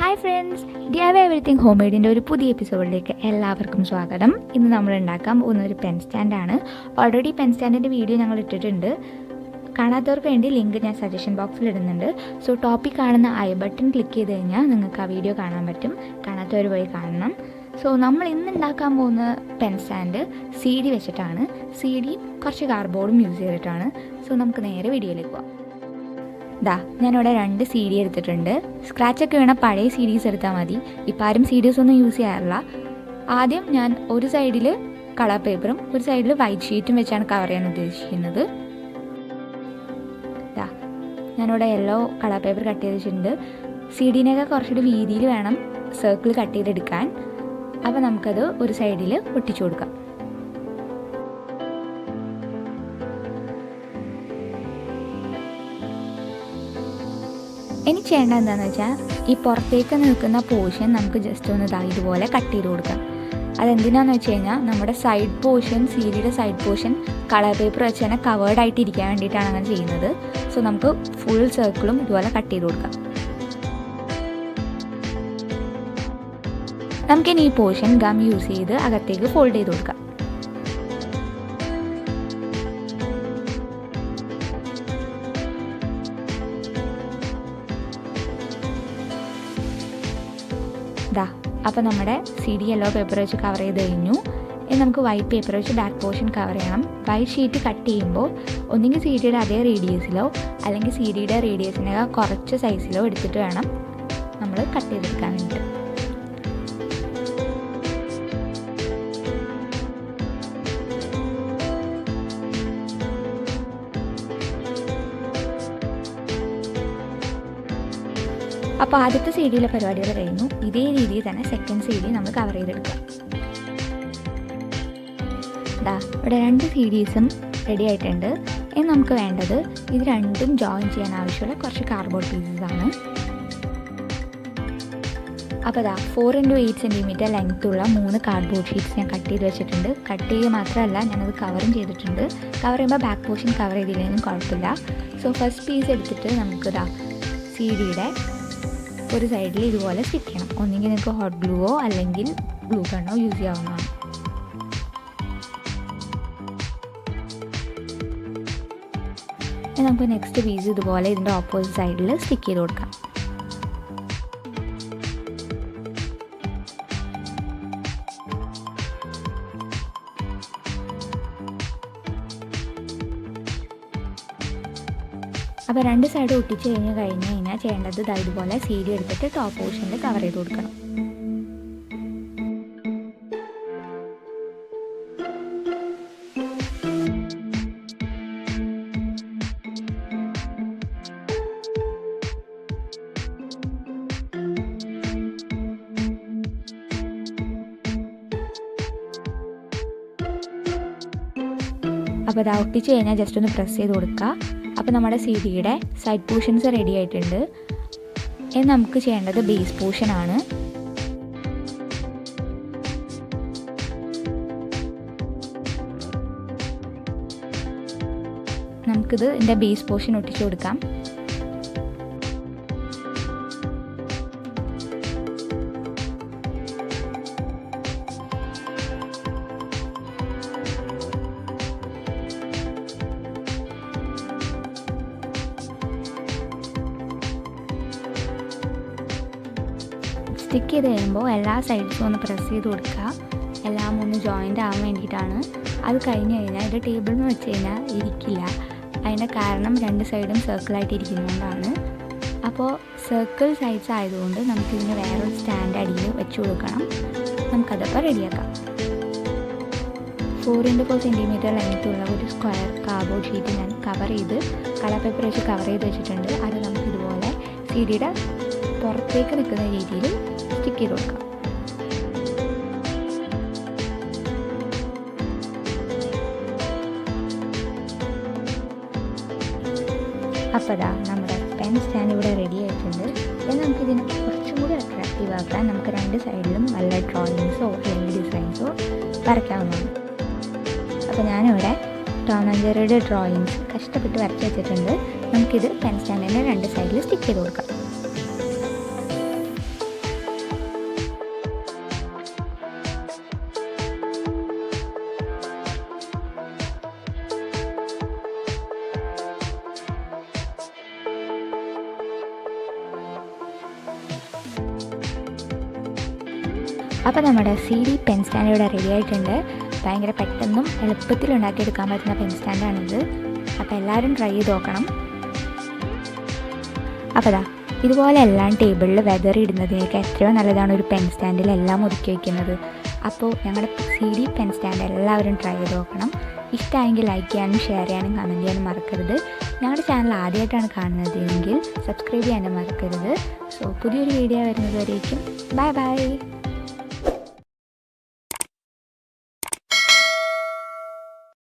Hi friends, DIY everything home മെയ്ഡിൻ്റെ ഒരു പുതിയ എപ്പിസോഡിലേക്ക് എല്ലാവർക്കും സ്വാഗതം. ഇന്ന് നമ്മൾ ഉണ്ടാക്കാൻ പോകുന്ന ഒരു പെൻ സ്റ്റാൻഡാണ്. ഓൾറെഡി പെൻ സ്റ്റാൻഡിൻ്റെ വീഡിയോ ഞങ്ങൾ ഇട്ടിട്ടുണ്ട്. കാണാത്തവർക്ക് വേണ്ടി ലിങ്ക് ഞാൻ സജഷൻ ബോക്സിൽ ഇടുന്നുണ്ട്. സോ ടോപ്പിൽ കാണുന്ന ഐ ബട്ടൺ ക്ലിക്ക് ചെയ്ത് കഴിഞ്ഞാൽ നിങ്ങൾക്ക് ആ വീഡിയോ കാണാൻ പറ്റും. കാണാത്തവർ പോയി കാണണം. സോ നമ്മൾ ഇന്ന് ഉണ്ടാക്കാൻ പോകുന്ന പെൻ സ്റ്റാൻഡ് CD വെച്ചിട്ടാണ്. CDയും കുറച്ച് കാർഡ്ബോർഡും യൂസ് ചെയ്തിട്ടാണ്. സോ നമുക്ക് നേരെ വീഡിയോയിലേക്ക് പോകാം. ഞാനിവിടെ 2 CD എടുത്തിട്ടുണ്ട്. സ്ക്രാച്ചൊക്കെ വേണം പഴയ CDs എടുത്താൽ മതി. ഇപ്പോൾ ആരും CDs ഒന്നും യൂസ് ചെയ്യാറില്ല. ആദ്യം ഞാൻ ഒരു സൈഡിൽ കളർ പേപ്പറും ഒരു സൈഡിൽ വൈറ്റ് ഷീറ്റും വെച്ചാണ് കവർ ചെയ്യാൻ ഉദ്ദേശിക്കുന്നത്. ഞാനിവിടെ യെല്ലോ കളർ പേപ്പർ കട്ട് ചെയ്ത് വെച്ചിട്ടുണ്ട്. CDനൊക്കെ കുറച്ചുകൂടി വീതിയിൽ വേണം സർക്കിൾ കട്ട് ചെയ്തെടുക്കാൻ. അപ്പോൾ നമുക്കത് ഒരു സൈഡിൽ ഒട്ടിച്ചു കൊടുക്കാം. ഇനി ചെയ്യേണ്ടത് എന്താണെന്ന് വെച്ചാൽ ഈ പുറത്തേക്ക് നിൽക്കുന്ന പോർഷൻ നമുക്ക് ജസ്റ്റ് ഒന്ന് ഇതുപോലെ കട്ട് ചെയ്ത് കൊടുക്കാം. അതെന്തിനാണെന്ന് വെച്ച് കഴിഞ്ഞാൽ നമ്മുടെ സൈഡ് പോർഷൻ, CDയുടെ സൈഡ് പോർഷൻ കളർ പേപ്പർ വെച്ച് തന്നെ കവേർഡ് ആയിട്ട് ഇരിക്കാൻ വേണ്ടിയിട്ടാണ് അങ്ങനെ ചെയ്യുന്നത്. സോ നമുക്ക് ഫുൾ സർക്കിളും ഇതുപോലെ കട്ട് ചെയ്ത് കൊടുക്കാം. നമുക്കിനി ഈ പോർഷൻ ഗം യൂസ് ചെയ്ത് അകത്തേക്ക് ഫോൾഡ് ചെയ്ത് കൊടുക്കാം. അപ്പോൾ നമ്മുടെ CD യെല്ലോ പേപ്പർ വെച്ച് കവർ ചെയ്ത് കഴിഞ്ഞു. ഇനി നമുക്ക് വൈറ്റ് പേപ്പർ വെച്ച് ബാക്ക് പോർഷൻ കവർ ചെയ്യണം. വൈറ്റ് ഷീറ്റ് കട്ട് ചെയ്യുമ്പോൾ ഒന്നുകിൽ CDയുടെ അതേ റേഡിയസിലോ അല്ലെങ്കിൽ CDയുടെ റേഡിയസിനൊക്കെ കുറച്ച് സൈസിലോ എടുത്തിട്ട് വേണം നമ്മൾ കട്ട് ചെയ്തെടുക്കാൻ വേണ്ടിയിട്ട്. അപ്പോൾ ആദ്യത്തെ CDയിലെ പരിപാടികൾ കഴിഞ്ഞു. ഇതേ രീതിയിൽ തന്നെ സെക്കൻഡ് CD നമ്മൾ കവർ ചെയ്തെടുക്കാം. ഇവിടെ 2 CDസും റെഡി ആയിട്ടുണ്ട്. ഇനി നമുക്ക് വേണ്ടത് ഇത് രണ്ടും ജോയിൻ ചെയ്യാൻ ആവശ്യമുള്ള കുറച്ച് കാർഡ്ബോർഡ് പീസസ് ആണ്. അപ്പോൾ 4x8 സെൻറ്റിമീറ്റർ ലെങ്ത്തുള്ള 3 കാർഡ്ബോർഡ് ഷീറ്റ്സ് ഞാൻ കട്ട് ചെയ്ത് വെച്ചിട്ടുണ്ട്. കട്ട് ചെയ്യുക മാത്രമല്ല ഞാനത് കവറും ചെയ്തിട്ടുണ്ട്. കവർ ചെയ്യുമ്പോൾ ബാക്ക് പോർഷൻ കവർ ചെയ്തില്ലെങ്കിലും കുഴപ്പമില്ല. സോ ഫസ്റ്റ് പീസ് എടുത്തിട്ട് നമുക്ക് CDയുടെ ഒരു സൈഡിൽ ഇതുപോലെ സ്റ്റിക്ക് ചെയ്യണം. ഒന്നുകിൽ നിങ്ങൾക്ക് ഹോട്ട് ഗ്ലൂവോ അല്ലെങ്കിൽ ഗ്ലൂ ഗണ്ണോ യൂസ് ചെയ്യാവുന്നതാണ്. നമുക്ക് നെക്സ്റ്റ് പീസ് ഇതുപോലെ ഇതിൻ്റെ ഓപ്പോസിറ്റ് സൈഡിൽ സ്റ്റിക്ക് ചെയ്ത് കൊടുക്കാം. അപ്പോൾ 2 സൈഡ് ഒട്ടിച്ച് കഴിഞ്ഞാൽ ചെയ്യേണ്ടത് ഇതുപോലെ CD എടുത്തിട്ട് ടോപ്പ് പോർഷനിൽ കവർ ചെയ്ത് കൊടുക്കണം. അപ്പോൾ ഒട്ടിച്ച് കഴിഞ്ഞാൽ ജസ്റ്റ് ഒന്ന് പ്രസ് ചെയ്ത് കൊടുക്കുക. അപ്പോൾ നമ്മുടെ CDയുടെ സൈഡ് പോർഷൻസ് റെഡി ആയിട്ടുണ്ട്. ഇനി നമുക്ക് ചെയ്യേണ്ടത് ബേസ് പോർഷനാണ്. നമുക്കിത് ഇതിൻ്റെ ബേസ് പോർഷൻ ഒട്ടിച്ചു കൊടുക്കാം. സ്റ്റിക്ക് ചെയ്ത് കഴിയുമ്പോൾ എല്ലാ സൈഡ്സും ഒന്ന് പ്രസ് ചെയ്ത് കൊടുക്കുക. എല്ലാം ഒന്ന് ജോയിൻ്റ് ആവാൻ വേണ്ടിയിട്ടാണ്. അത് കഴിഞ്ഞ് കഴിഞ്ഞാൽ ഇത് ടേബിളിൽ നിന്ന് വെച്ച് കഴിഞ്ഞാൽ ഇരിക്കില്ല. അതിൻ്റെ കാരണം 2 സൈഡും സർക്കിളായിട്ട് ഇരിക്കുന്നതുകൊണ്ടാണ്. അപ്പോൾ സർക്കിൾ സൈഡ്സ് ആയതുകൊണ്ട് നമുക്കിതിന് വേറൊരു സ്റ്റാൻഡ് അടിയിൽ വെച്ച് കൊടുക്കണം. നമുക്കതപ്പോൾ റെഡിയാക്കാം. 4x4 സെൻറ്റിമീറ്റർ ലെങ്ത്തുള്ള ഒരു സ്ക്വയർ കാർഡ്ബോർഡ് ഷീറ്റ് ഞാൻ കവർ ചെയ്ത് കളർ പേപ്പർ വെച്ച് കവർ ചെയ്ത് വെച്ചിട്ടുണ്ട്. അത് നമുക്കിതുപോലെ CDയുടെ പുറത്തേക്ക് നിൽക്കുന്ന രീതിയിൽ സ്റ്റിക്ക് ചെയ്ത് കൊടുക്കാം. അപ്പോൾ നമ്മുടെ പെൻ സ്റ്റാൻഡ് ഇവിടെ റെഡി ആയിട്ടുണ്ട്. എന്നാൽ നമുക്കിതിനെ കുറച്ചും കൂടി അട്രാക്റ്റീവ് ആക്കാൻ നമുക്ക് 2 സൈഡിലും നല്ല ഡ്രോയിങ്സോ അല്ലെങ്കിൽ ഡിസൈൻസോ വരയ്ക്കാവുന്നതാണ്. അപ്പോൾ ഞാനിവിടെ ടോം ആൻഡ് ജെറിയുടെ ഡ്രോയിങ്സ് കഷ്ടപ്പെട്ട് വരച്ച് വെച്ചിട്ടുണ്ട്. നമുക്കിത് പെൻ സ്റ്റാൻഡിൻ്റെ 2 സൈഡിൽ സ്റ്റിക്ക് ചെയ്ത് കൊടുക്കാം. അപ്പോൾ നമ്മുടെ CD പെൻ സ്റ്റാൻഡ് ഇവിടെ റെഡി ആയിട്ടുണ്ട്. ഭയങ്കര പെട്ടെന്നും എളുപ്പത്തിൽ ഉണ്ടാക്കിയെടുക്കാൻ പറ്റുന്ന പെൻ സ്റ്റാൻഡാണിത്. അപ്പോൾ എല്ലാവരും ട്രൈ ചെയ്ത് നോക്കണം. അപ്പോൾ ഇതുപോലെ എല്ലാം ടേബിളിൽ വെതറിയിടുന്നതിനേക്ക് എത്രയോ നല്ലതാണ് ഒരു പെൻ സ്റ്റാൻഡിൽ എല്ലാം ഒതുക്കി വയ്ക്കുന്നത്. അപ്പോൾ ഞങ്ങളുടെ CD പെൻ സ്റ്റാൻഡ് എല്ലാവരും ട്രൈ ചെയ്ത് നോക്കണം. ഇഷ്ടമായെങ്കിൽ ലൈക്ക് ചെയ്യാനും ഷെയർ ചെയ്യാനും കമൻറ്റ് ചെയ്യാനും മറക്കരുത്. ഞങ്ങളുടെ ചാനൽ ആദ്യമായിട്ടാണ് കാണുന്നതെങ്കിൽ സബ്സ്ക്രൈബ് ചെയ്യാനും മറക്കരുത്. സോ പുതിയൊരു വീഡിയോ വരുന്നത് വരേക്കും ബൈ ബൈ.